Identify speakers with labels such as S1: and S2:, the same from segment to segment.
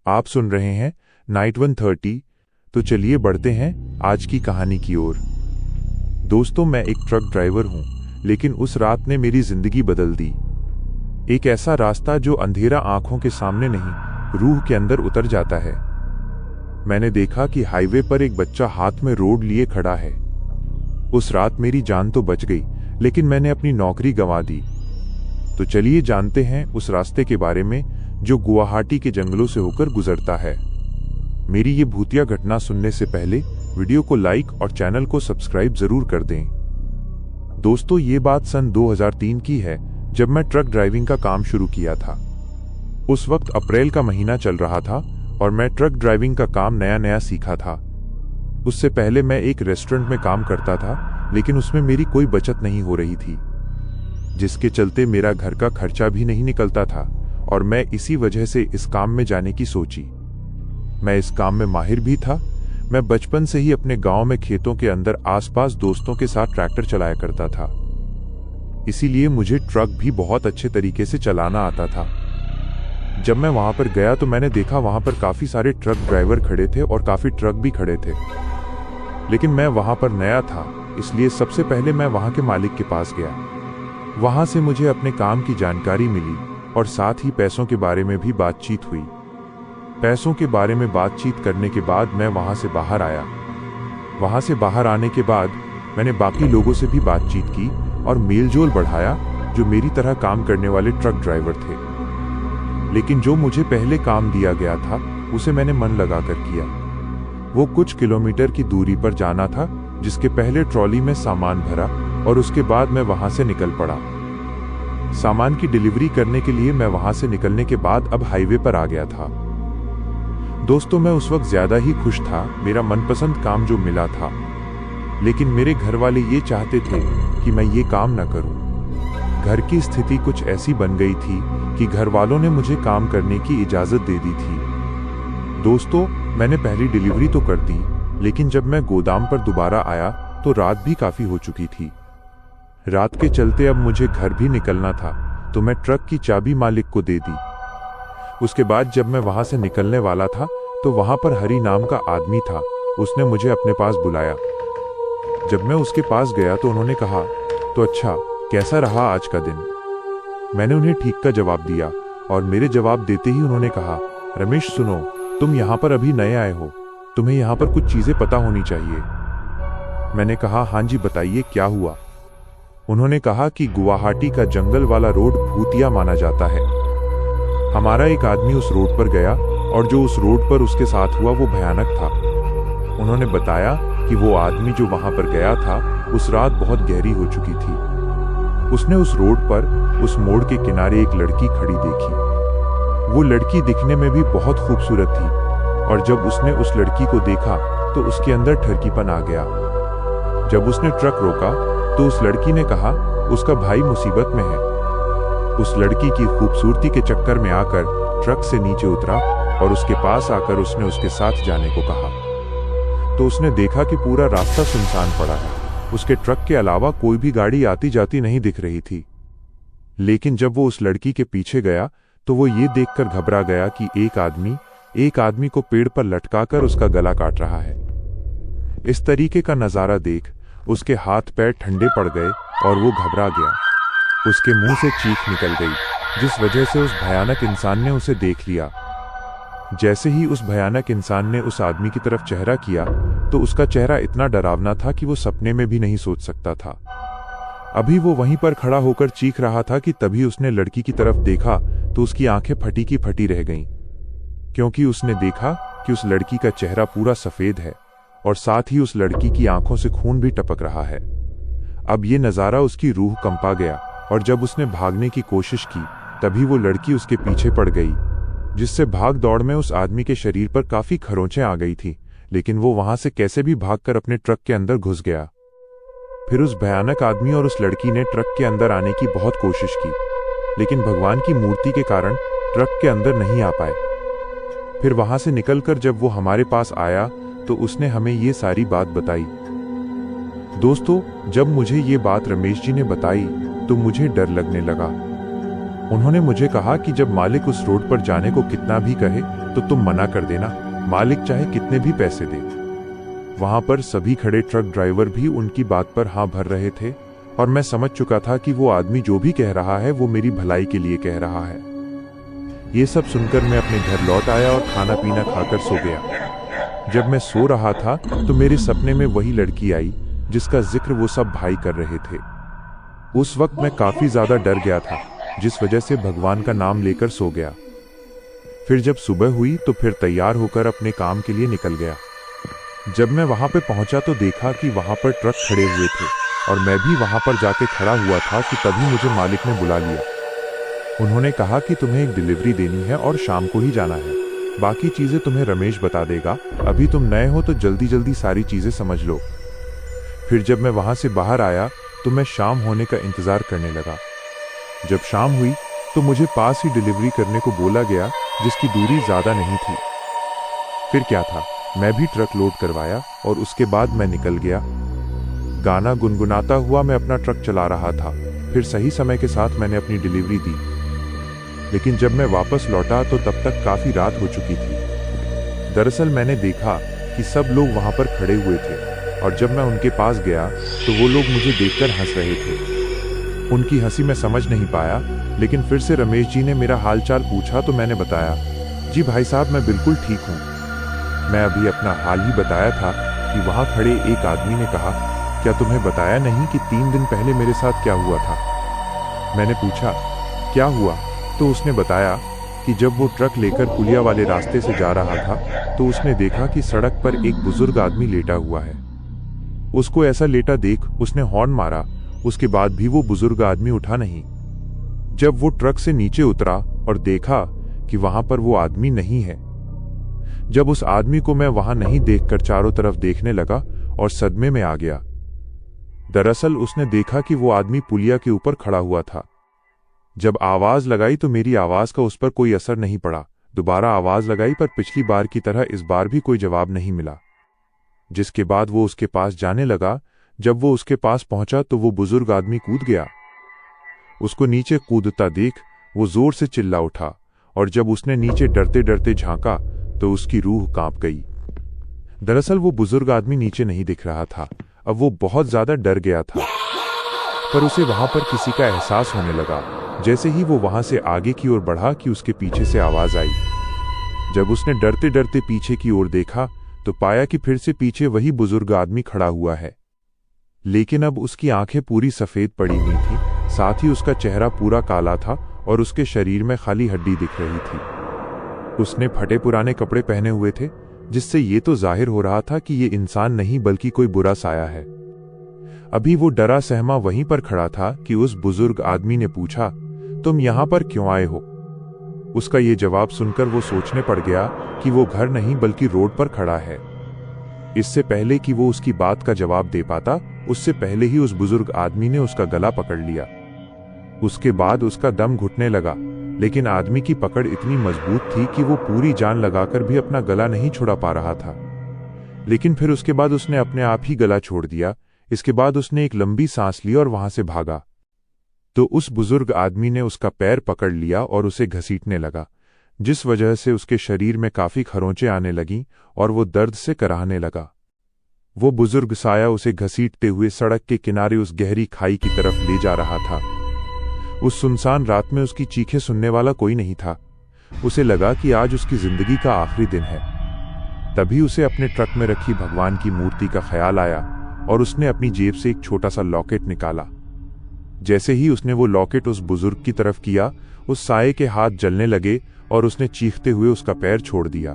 S1: आप सुन रहे हैं नाइट 130। तो चलिए बढ़ते हैं आज की कहानी की ओर। दोस्तों, मैं एक ट्रक ड्राइवर हूं, लेकिन उस रात ने मेरी जिंदगी बदल दी। एक ऐसा रास्ता जो अंधेरा आंखों के सामने नहीं, रूह के अंदर उतर जाता है। मैंने देखा कि हाईवे पर एक बच्चा हाथ में रोड लिए खड़ा है। उस रात मेरी जान तो बच गई, लेकिन मैंने अपनी नौकरी गंवा दी। तो चलिए जानते हैं उस रास्ते के बारे में जो गुवाहाटी के जंगलों से होकर गुजरता है। मेरी ये भूतिया घटना सुनने से पहले वीडियो को लाइक और चैनल को सब्सक्राइब जरूर कर दें। दोस्तों, ये बात सन 2003 की है, जब मैं ट्रक ड्राइविंग का काम शुरू किया था। उस वक्त अप्रैल का महीना चल रहा था और मैं ट्रक ड्राइविंग का काम नया नया सीखा था। उससे पहले मैं एक रेस्टोरेंट में काम करता था, लेकिन उसमें मेरी कोई बचत नहीं हो रही थी, जिसके चलते मेरा घर का खर्चा भी नहीं निकलता था, और मैं इसी वजह से इस काम में जाने की सोची। मैं इस काम में माहिर भी था। मैं बचपन से ही अपने गांव में खेतों के अंदर आसपास दोस्तों के साथ ट्रैक्टर चलाया करता था, इसीलिए मुझे ट्रक भी बहुत अच्छे तरीके से चलाना आता था। जब मैं वहां पर गया तो मैंने देखा वहां पर काफी सारे ट्रक ड्राइवर खड़े थे और काफी ट्रक भी खड़े थे, लेकिन मैं वहां पर नया था, इसलिए सबसे पहले मैं वहां के मालिक के पास गया। वहां से मुझे अपने काम की जानकारी मिली और साथ ही पैसों के बारे में भी बातचीत हुई। पैसों के बारे में बातचीत करने के बाद मैं वहां से बाहर आया। वहां से बाहर आने के बाद मैंने बाकी लोगों से भी बातचीत की और मेलजोल बढ़ाया जो मेरी तरह काम करने वाले ट्रक ड्राइवर थे। लेकिन जो मुझे पहले काम दिया गया था उसे मैंने मन लगाकर किया। वो कुछ किलोमीटर की दूरी पर जाना था, जिसके पहले ट्रॉली में सामान भरा और उसके बाद मैं वहां से निकल पड़ा। सामान की डिलीवरी करने के लिए मैं वहां से निकलने के बाद अब हाईवे पर आ गया था। दोस्तों, मैं उस वक्त ज्यादा ही खुश था, मेरा मनपसंद काम जो मिला था। लेकिन मेरे घर वाले ये चाहते थे कि मैं ये काम न करूं। घर की स्थिति कुछ ऐसी बन गई थी कि घर वालों ने मुझे काम करने की इजाजत दे दी थी। दोस्तों, मैंने पहली डिलीवरी तो कर दी, लेकिन जब मैं गोदाम पर दोबारा आया तो रात भी काफी हो चुकी थी। रात के चलते अब मुझे घर भी निकलना था, तो मैं ट्रक की चाबी मालिक को दे दी। उसके बाद जब मैं वहां से निकलने वाला था तो वहां पर हरी नाम का आदमी था। उसने मुझे अपने पास बुलाया। जब मैं उसके पास गया तो उन्होंने कहा, तो अच्छा, कैसा रहा आज का दिन? मैंने उन्हें ठीक का जवाब दिया और मेरे जवाब देते ही उन्होंने कहा, रमेश सुनो, तुम यहाँ पर अभी नए आए हो, तुम्हें यहाँ पर कुछ चीजें पता होनी चाहिए। मैंने कहा, हाँ जी बताइए, क्या हुआ? उन्होंने कहा कि गुवाहाटी का जंगल वाला रोड भूतिया माना जाता है। हमारा एक आदमी उस रोड पर गया और जो उस रोड पर उसके साथ हुआ वो भयानक था। उन्होंने बताया कि वो आदमी जो वहां पर गया था उस रात बहुत गहरी हो चुकी थी। उसने उस रोड पर उस मोड़ के किनारे एक लड़की खड़ी देखी। वो लड़की दिखने में भी बहुत खूबसूरत थी, और जब उसने उस लड़की को देखा तो उसके अंदर ठरकीपन आ गया। जब उसने ट्रक रोका तो उस लड़की ने कहा उसका भाई मुसीबत में है। उस लड़की की खूबसूरती के चक्कर में आकर ट्रक से नीचे उतरा और उसके पास आकर उसने उसके साथ जाने को कहा। तो उसने देखा कि पूरा रास्ता सुनसान पड़ा है। उसके ट्रक के अलावा कोई भी गाड़ी आती जाती नहीं दिख रही थी। लेकिन जब वो उस लड़की के पीछे गया तो वो ये देखकर घबरा गया कि एक आदमी को पेड़ पर लटकाकर उसका गला काट रहा है। इस तरीके का नजारा देख उसके हाथ पैर ठंडे पड़ गए और वो घबरा गया। उसके मुंह से चीख निकल गई, जिस वजह से उस भयानक इंसान ने उसे देख लिया। जैसे ही उस भयानक इंसान ने उस आदमी की तरफ चेहरा किया तो उसका चेहरा इतना डरावना था कि वो सपने में भी नहीं सोच सकता था। अभी वो वहीं पर खड़ा होकर चीख रहा था कि तभी उसने लड़की की तरफ देखा तो उसकी आंखें फटी की फटी रह गईं, क्योंकि उसने देखा कि उस लड़की का चेहरा पूरा सफेद है और साथ ही उस लड़की की आंखों से खून भी टपक रहा है। अब ये नजारा उसकी रूह कंपा गया, और जब उसने भागने की कोशिश की तभी वो लड़की उसके पीछे पड़ गई, जिससे भाग दौड़ में उस आदमी के शरीर पर काफी खरोंचें आ गई थी। लेकिन वो वहां से कैसे भी भागकर अपने ट्रक के अंदर घुस गया। फिर उस भयानक आदमी और उस लड़की ने ट्रक के अंदर आने की बहुत कोशिश की, लेकिन भगवान की मूर्ति के कारण ट्रक के अंदर नहीं आ पाए। फिर वहां से निकलकर जब वो हमारे पास आया तो उसने हमें ये सारी बात बताई। दोस्तों, जब मुझे ये बात रमेश जी ने बताई तो मुझे डर लगने लगा। उन्होंने मुझे कहा कि जब मालिक उस रोड पर जाने को कितना भी कहे तो तुम मना कर देना, मालिक चाहे कितने भी पैसे दे। वहां पर सभी खड़े ट्रक ड्राइवर भी उनकी बात पर हाँ भर रहे थे और मैं समझ चुका था कि वो आदमी जो भी कह रहा है वो मेरी भलाई के लिए कह रहा है। ये सब सुनकर मैं अपने घर लौट आया और खाना पीना खाकर सो गया। जब मैं सो रहा था तो मेरे सपने में वही लड़की आई जिसका जिक्र वो सब भाई कर रहे थे। उस वक्त मैं काफी ज्यादा डर गया था, जिस वजह से भगवान का नाम लेकर सो गया। फिर जब सुबह हुई तो फिर तैयार होकर अपने काम के लिए निकल गया। जब मैं वहां पर पहुंचा तो देखा कि वहां पर ट्रक खड़े हुए थे और मैं भी वहां पर जाके खड़ा हुआ था कि तभी मुझे मालिक ने बुला लिया। उन्होंने कहा कि तुम्हें एक डिलीवरी देनी है और शाम को ही जाना है, बाकी चीजें तुम्हें रमेश बता देगा, अभी तुम नए हो तो जल्दी जल्दी सारी चीजें समझ लो। फिर जब मैं वहां से बाहर आया तो मैं शाम होने का इंतजार करने लगा। जब शाम हुई तो मुझे पास ही डिलीवरी करने को बोला गया जिसकी दूरी ज्यादा नहीं थी। फिर क्या था, मैं भी ट्रक लोड करवाया और उसके बाद मैं निकल गया। गाना गुनगुनाता हुआ मैं अपना ट्रक चला रहा था। फिर सही समय के साथ मैंने अपनी डिलीवरी दी, लेकिन जब मैं वापस लौटा तो तब तक काफी रात हो चुकी थी। दरअसल मैंने देखा कि सब लोग वहां पर खड़े हुए थे और जब मैं उनके पास गया तो वो लोग मुझे देखकर हंस रहे थे। उनकी हंसी मैं समझ नहीं पाया, लेकिन फिर से रमेश जी ने मेरा हालचाल पूछा तो मैंने बताया, जी भाई साहब मैं बिल्कुल ठीक हूँ। मैं अभी अपना हाल ही बताया था कि वहां खड़े एक आदमी ने कहा, क्या तुम्हें बताया नहीं कि 3 दिन पहले मेरे साथ क्या हुआ था? मैंने पूछा, क्या हुआ? तो उसने बताया कि जब वो ट्रक लेकर पुलिया वाले रास्ते से जा रहा था तो उसने देखा कि सड़क पर एक बुजुर्ग आदमी लेटा हुआ है। उसको ऐसा लेटा देख उसने हॉर्न मारा, उसके बाद भी वो बुजुर्ग आदमी उठा नहीं। जब वो ट्रक से नीचे उतरा और देखा कि वहां पर वो आदमी नहीं है। जब उस आदमी को मैं वहां नहीं देखकर चारों तरफ देखने लगा और सदमे में आ गया। दरअसल उसने देखा कि वो आदमी पुलिया के ऊपर खड़ा हुआ था। जब आवाज लगाई तो मेरी आवाज का उस पर कोई असर नहीं पड़ा। दोबारा आवाज लगाई पर पिछली बार की तरह इस बार भी कोई जवाब नहीं मिला। जिसके बाद वो उसके पास जाने लगा। जब वो उसके पास पहुंचा तो वो बुजुर्ग आदमी कूद गया। उसको नीचे कूदता देख वो जोर से चिल्ला उठा और जब उसने नीचे डरते डरते झांका तो उसकी रूह कांप गई। दरअसल वो बुजुर्ग आदमी नीचे नहीं दिख रहा था। अब वो बहुत ज्यादा डर गया था, पर उसे वहां पर किसी का एहसास होने लगा। जैसे ही वो वहां से आगे की ओर बढ़ा कि उसके पीछे से आवाज आई। जब उसने डरते डरते पीछे की ओर देखा तो पाया कि फिर से पीछे वही बुजुर्ग आदमी खड़ा हुआ है, लेकिन अब उसकी आंखें पूरी सफेद पड़ी हुई थी, साथ ही उसका चेहरा पूरा काला था और उसके शरीर में खाली हड्डी दिख रही थी। उसने फटे पुराने कपड़े पहने हुए थे, जिससे ये तो जाहिर हो रहा था कि ये इंसान नहीं बल्कि कोई बुरा साया है। अभी वो डरा सहमा वहीं पर खड़ा था कि उस बुजुर्ग आदमी ने पूछा, तुम यहां पर क्यों आए हो? उसका ये जवाब सुनकर वो सोचने पड़ गया कि वो घर नहीं बल्कि रोड पर खड़ा है। इससे पहले कि वो उसकी बात का जवाब दे पाता, उससे पहले ही उस बुजुर्ग आदमी ने उसका गला पकड़ लिया। उसके बाद उसका दम घुटने लगा, लेकिन आदमी की पकड़ इतनी मजबूत थी कि वो पूरी जान लगाकर भी अपना गला नहीं छुड़ा पा रहा था। लेकिन फिर उसके बाद उसने अपने आप ही गला छोड़ दिया। इसके बाद उसने एक लंबी सांस ली और वहां से भागा। तो उस बुजुर्ग आदमी ने उसका पैर पकड़ लिया और उसे घसीटने लगा, जिस वजह से उसके शरीर में काफी खरोंचें आने लगीं और वो दर्द से कराहने लगा। वो बुजुर्ग साया उसे घसीटते हुए सड़क के किनारे उस गहरी खाई की तरफ ले जा रहा था। उस सुनसान रात में उसकी चीखें सुनने वाला कोई नहीं था। उसे लगा कि आज उसकी जिंदगी का आखिरी दिन है। तभी उसे अपने ट्रक में रखी भगवान की मूर्ति का ख्याल आया और उसने अपनी जेब से एक छोटा सा लॉकेट निकाला। जैसे ही उसने वो लॉकेट उस बुजुर्ग की तरफ किया, उस साये के हाथ जलने लगे और उसने चीखते हुए उसका पैर छोड़ दिया।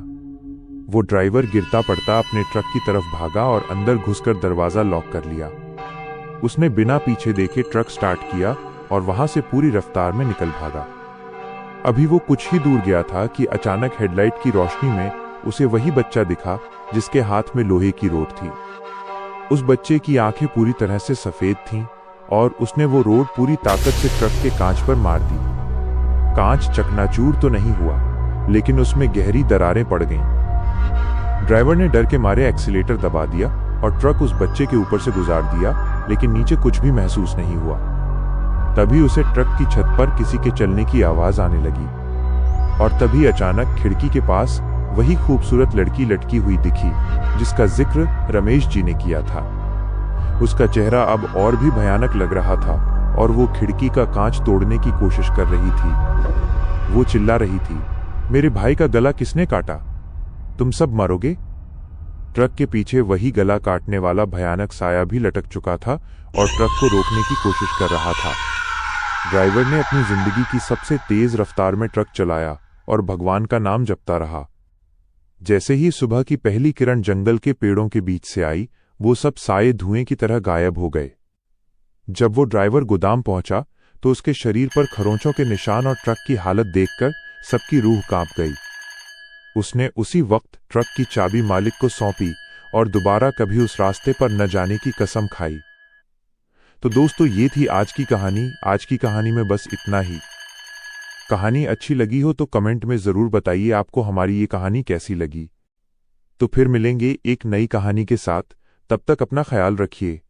S1: वो ड्राइवर गिरता पड़ता अपने ट्रक की तरफ भागा और अंदर घुसकर दरवाजा लॉक कर लिया। उसने बिना पीछे देखे ट्रक स्टार्ट किया और वहां से पूरी रफ्तार में निकल भागा। अभी वो कुछ ही दूर गया था कि अचानक हेडलाइट की रोशनी में उसे वही बच्चा दिखा जिसके हाथ में लोहे की रोड थी। उस बच्चे की आंखें पूरी तरह से सफेद थीं और उसने वो रोड पूरी ताकत से ट्रक के कांच पर मार दी। कांच चकनाचूर तो नहीं हुआ, लेकिन उसमें गहरी दरारें पड़ गईं। ड्राइवर ने डर के मारे एक्सीलेटर दबा दिया और ट्रक उस बच्चे के ऊपर से गुजार दिया, लेकिन नीचे कुछ भी महसूस नहीं हुआ। तभी उसे ट्रक की छत पर किसी के चलने की आवाज आने लगी और तभी अचानक खिड़की के पास वही खूबसूरत लड़की लटकी हुई दिखी जिसका जिक्र रमेश जी ने किया था। उसका चेहरा अब और भी भयानक लग रहा था और वो खिड़की का कांच तोड़ने की कोशिश कर रही थी। वो चिल्ला रही थी, मेरे भाई का गला किसने काटा? तुम सब मरोगे। ट्रक के पीछे वही गला काटने वाला भयानक साया भी लटक चुका था और ट्रक को रोकने की कोशिश कर रहा था। ड्राइवर ने अपनी जिंदगी की सबसे तेज रफ्तार में ट्रक चलाया और भगवान का नाम जपता रहा। जैसे ही सुबह की पहली किरण जंगल के पेड़ों के बीच से आई, वो सब साए धुएं की तरह गायब हो गए। जब वो ड्राइवर गोदाम पहुंचा तो उसके शरीर पर खरोंचों के निशान और ट्रक की हालत देखकर सबकी रूह कांप गई। उसने उसी वक्त ट्रक की चाबी मालिक को सौंपी और दोबारा कभी उस रास्ते पर न जाने की कसम खाई। तो दोस्तों, ये थी आज की कहानी। आज की कहानी में बस इतना ही। कहानी अच्छी लगी हो तो कमेंट में ज़रूर बताइए आपको हमारी ये कहानी कैसी लगी। तो फिर मिलेंगे एक नई कहानी के साथ। तब तक अपना ख्याल रखिए।